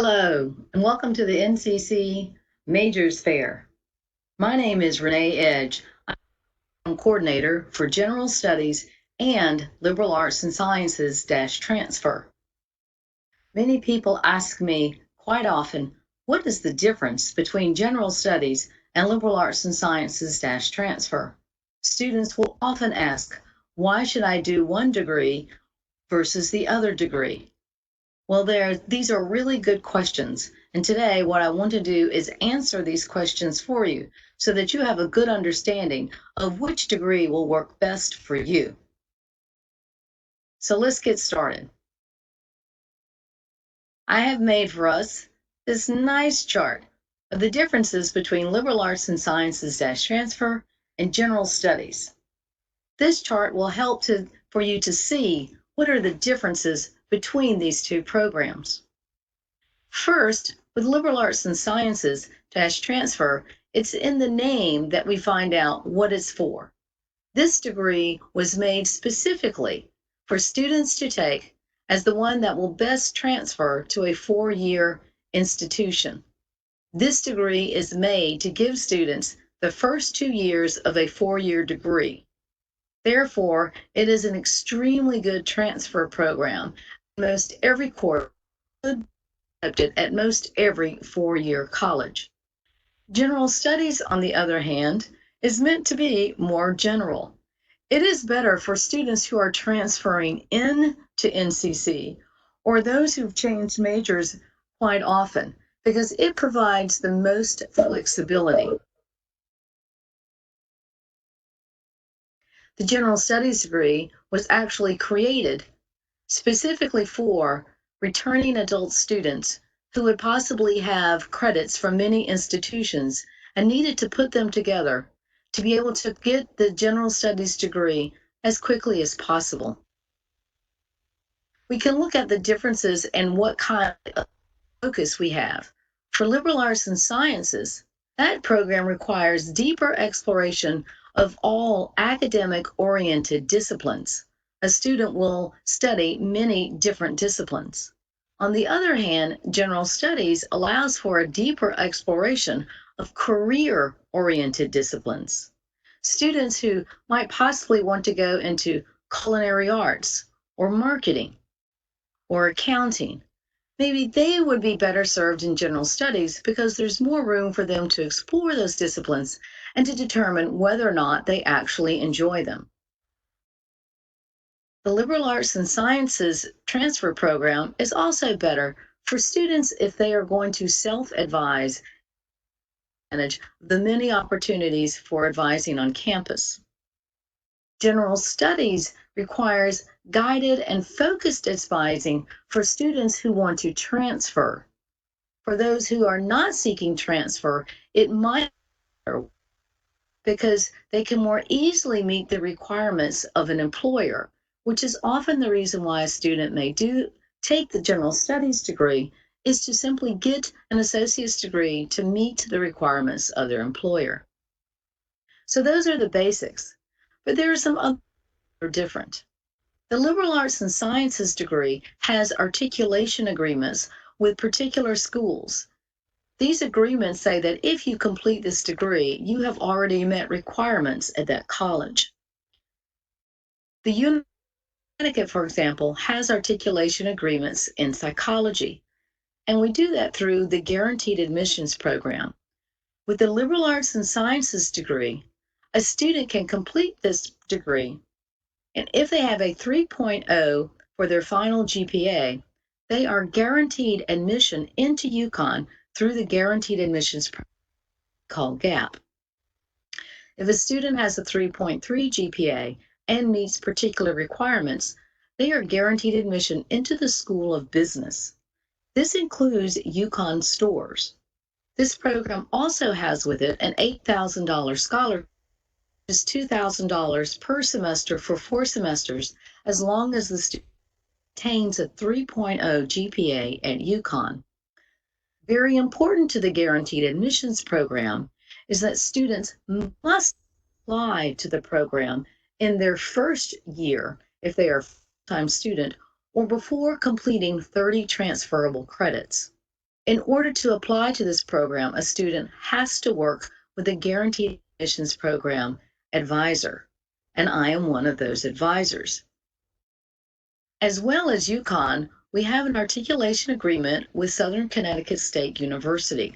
Hello, and welcome to the NCC Majors Fair. My name is Renee Edge. I'm coordinator for General Studies and Liberal Arts and Sciences transfer. Many people ask me quite often, what is the difference between General Studies and Liberal Arts and Sciences transfer? Students will often ask, why should I do one degree versus the other degree? Well, these are really good questions. And today, what I want to do is answer these questions for you so that you have a good understanding of which degree will work best for you. So let's get started. I have made for us this nice chart of the differences between Liberal Arts and Sciences transfer and General Studies. This chart will help for you to see what are the differences between these two programs. First, with Liberal Arts and Sciences transfer, it's in the name that we find out what it's for. This degree was made specifically for students to take as the one that will best transfer to a 4-year institution. This degree is made to give students the first 2 years of a 4-year degree. Therefore, it is an extremely good transfer program. Most every course should accepted at most every 4-year college. General Studies, on the other hand, is meant to be more general. It is better for students who are transferring in to NCC or those who've changed majors quite often because it provides the most flexibility. The General Studies degree was actually created specifically for returning adult students who would possibly have credits from many institutions and needed to put them together to be able to get the General Studies degree as quickly as possible. We can look at the differences and what kind of focus we have. For Liberal Arts and Sciences, that program requires deeper exploration of all academic-oriented disciplines. A student will study many different disciplines. On the other hand, General Studies allows for a deeper exploration of career-oriented disciplines. Students who might possibly want to go into culinary arts or marketing or accounting, maybe they would be better served in General Studies because there's more room for them to explore those disciplines and to determine whether or not they actually enjoy them. The Liberal Arts and Sciences transfer program is also better for students if they are going to self-advise and manage the many opportunities for advising on campus. General Studies requires guided and focused advising for students who want to transfer. For those who are not seeking transfer, it might be better because they can more easily meet the requirements of an employer, which is often the reason why a student may take the General Studies degree, is to simply get an associate's degree to meet the requirements of their employer. So those are the basics, but there are some other different. The Liberal Arts and Sciences degree has articulation agreements with particular schools. These agreements say that if you complete this degree, you have already met requirements at that college. The University of Connecticut, for example, has articulation agreements in psychology, and we do that through the Guaranteed Admissions Program. With the Liberal Arts and Sciences degree, a student can complete this degree, and if they have a 3.0 for their final GPA, they are guaranteed admission into UConn through the Guaranteed Admissions Program called GAP. If a student has a 3.3 GPA and meets particular requirements, they are guaranteed admission into the School of Business. This includes UConn stores. This program also has with it an $8,000 scholarship, which is $2,000 per semester for 4 semesters, as long as the student attains a 3.0 GPA at UConn. Very important to the Guaranteed Admissions Program is that students must apply to the program in their first year if they are a full-time student or before completing 30 transferable credits. In order to apply to this program, a student has to work with a guaranteed admissions program advisor, and I am one of those advisors. As well as UConn, we have an articulation agreement with Southern Connecticut State University.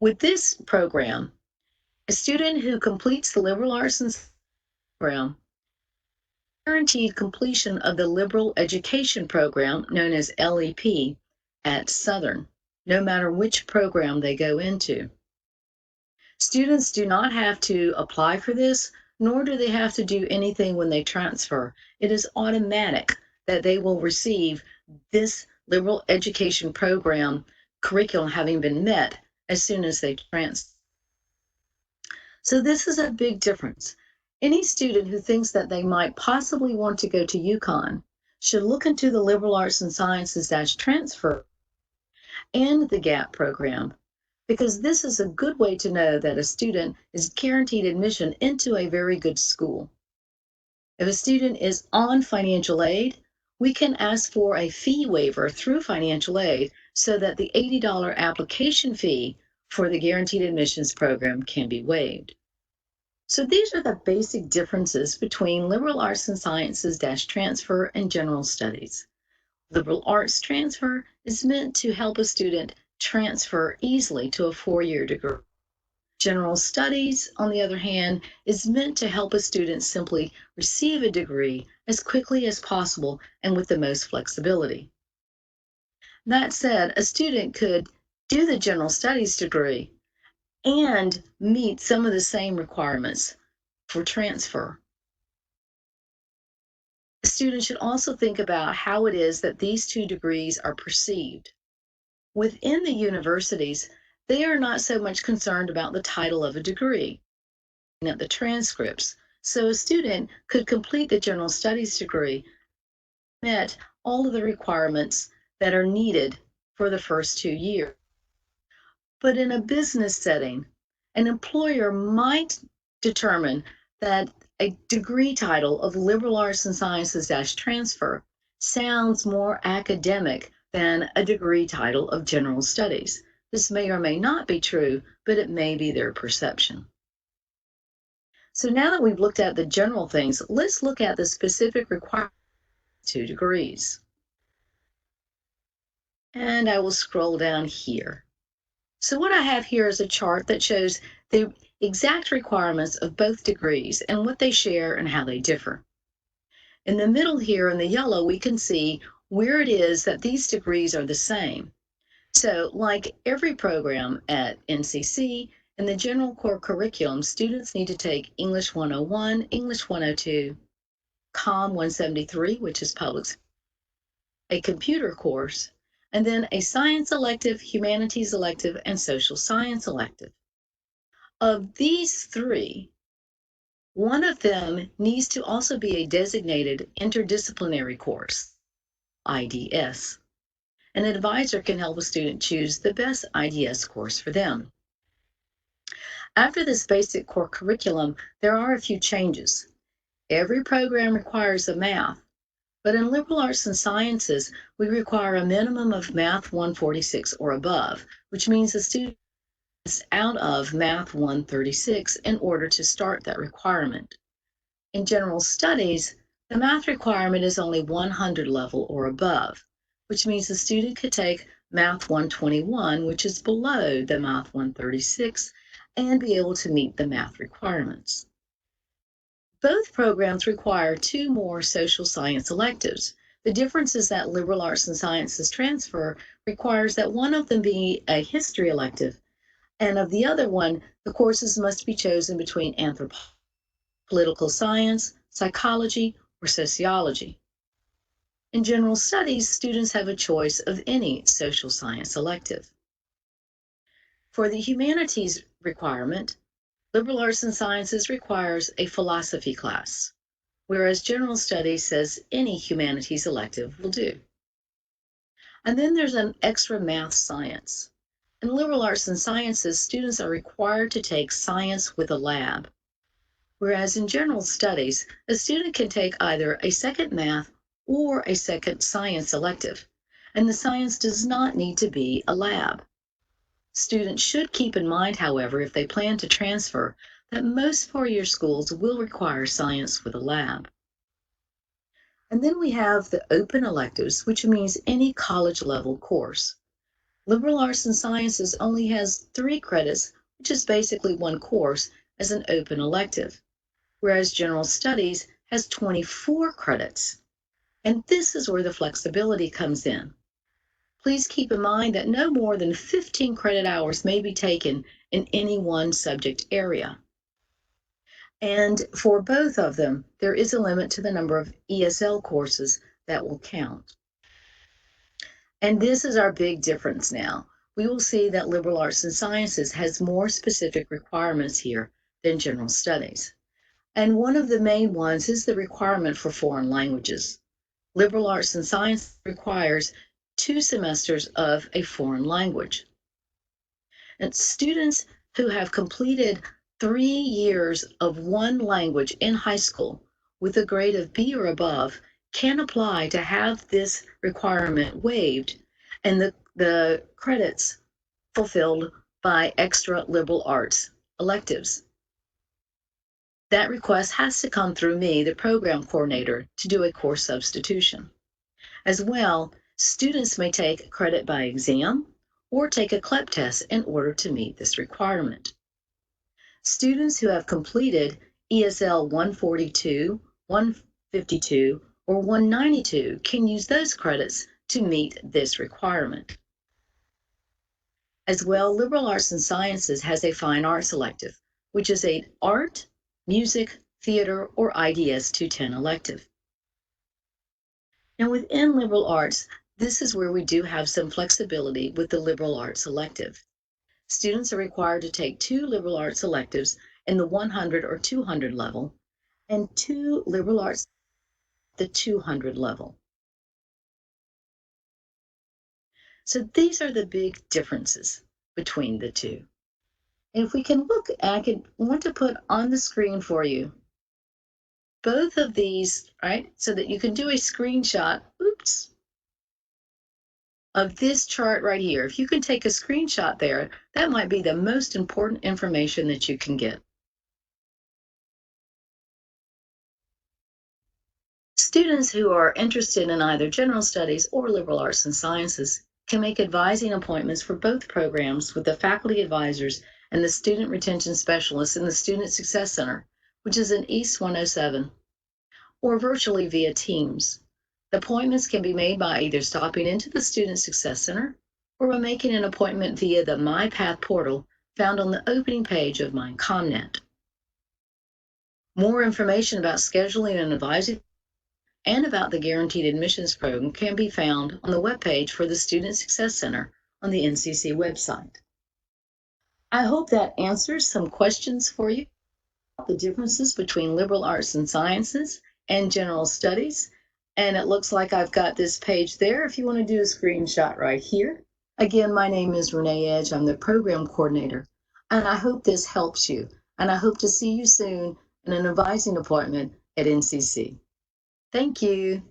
With this program, a student who completes the liberal arts and program guaranteed completion of the liberal education program known as LEP at Southern, no matter which program they go into. Students do not have to apply for this, nor do they have to do anything when they transfer. It is automatic that they will receive this liberal education program curriculum having been met as soon as they transfer. So this is a big difference. Any student who thinks that they might possibly want to go to UConn should look into the liberal arts and sciences transfer and the GAP program, because this is a good way to know that a student is guaranteed admission into a very good school. If a student is on financial aid, we can ask for a fee waiver through financial aid so that the $80 application fee for the guaranteed admissions program can be waived. So these are the basic differences between liberal arts and sciences transfer and general studies. Liberal arts transfer is meant to help a student transfer easily to a four-year degree. General studies, on the other hand, is meant to help a student simply receive a degree as quickly as possible and with the most flexibility. That said, a student could do the general studies degree and meet some of the same requirements for transfer. The student should also think about how it is that these two degrees are perceived. Within the universities, they are not so much concerned about the title of a degree, at the transcripts. So a student could complete the general studies degree, met all of the requirements that are needed for the first 2 years. But in a business setting, an employer might determine that a degree title of liberal arts and sciences transfer sounds more academic than a degree title of general studies. This may or may not be true, but it may be their perception. So now that we've looked at the general things, let's look at the specific requirements of 2 degrees. And I will scroll down here. So what I have here is a chart that shows the exact requirements of both degrees and what they share and how they differ. In the middle here in the yellow, we can see where it is that these degrees are the same. So like every program at NCC, in the general core curriculum, students need to take English 101, English 102, COM 173, which is public, a computer course, and then a science elective, humanities elective, and social science elective. Of these three, one of them needs to also be a designated interdisciplinary course, IDS. An advisor can help a student choose the best IDS course for them. After this basic core curriculum, there are a few changes. Every program requires a math, but in liberal arts and sciences, we require a minimum of Math 146 or above, which means the student is out of Math 136 in order to start that requirement. In general studies, the math requirement is only 100 level or above, which means the student could take Math 121, which is below the Math 136, and be able to meet the math requirements. Both programs require 2 more social science electives. The difference is that liberal arts and sciences transfer requires that one of them be a history elective, and of the other one, the courses must be chosen between anthropology, political science, psychology, or sociology. In general studies, students have a choice of any social science elective. For the humanities requirement, liberal arts and sciences requires a philosophy class, whereas general studies says any humanities elective will do. And then there's an extra math science. In liberal arts and sciences, students are required to take science with a lab, whereas in general studies, a student can take either a second math or a second science elective. and the science does not need to be a lab. Students should keep in mind, however, if they plan to transfer, that most four-year schools will require science with a lab. And then we have the open electives, which means any college level course. Liberal arts and sciences only has 3 credits, which is basically one course, as an open elective, whereas general studies has 24 credits. And this is where the flexibility comes in. Please keep in mind that no more than 15 credit hours may be taken in any one subject area. And for both of them, there is a limit to the number of ESL courses that will count. And this is our big difference now. We will see that liberal arts and sciences has more specific requirements here than general studies. And one of the main ones is the requirement for foreign languages. Liberal arts and science requires 2 semesters of a foreign language. And students who have completed 3 years of one language in high school with a grade of B or above can apply to have this requirement waived and the credits fulfilled by extra liberal arts electives. That request has to come through me, the program coordinator, to do a course substitution. As well, students may take credit by exam or take a CLEP test in order to meet this requirement. Students who have completed ESL 142, 152, or 192 can use those credits to meet this requirement. As well, liberal arts and sciences has a fine arts elective, which is an art, music, theater, or IDS 210 elective. Now within liberal arts, this is where we do have some flexibility with the liberal arts elective. Students are required to take 2 liberal arts electives in the 100 or 200 level and 2 liberal arts at the 200 level. So these are the big differences between the two. And if we can look, I want to put on the screen for you both of these, right? So that you can do a screenshot, of this chart right here. If you can take a screenshot there, that might be the most important information that you can get. Students who are interested in either general studies or liberal arts and sciences can make advising appointments for both programs with the faculty advisors and the student retention specialists in the Student Success Center, which is in East 107, or virtually via Teams. The appointments can be made by either stopping into the Student Success Center or by making an appointment via the MyPath portal found on the opening page of MindComNet. More information about scheduling and advising and about the Guaranteed Admissions Program can be found on the webpage for the Student Success Center on the NCC website. I hope that answers some questions for you about the differences between liberal arts and sciences and general studies. And it looks like I've got this page there if you want to do a screenshot right here. Again, my name is Renee Edge. I'm the program coordinator, and I hope this helps you. And I hope to see you soon in an advising appointment at NCC. Thank you.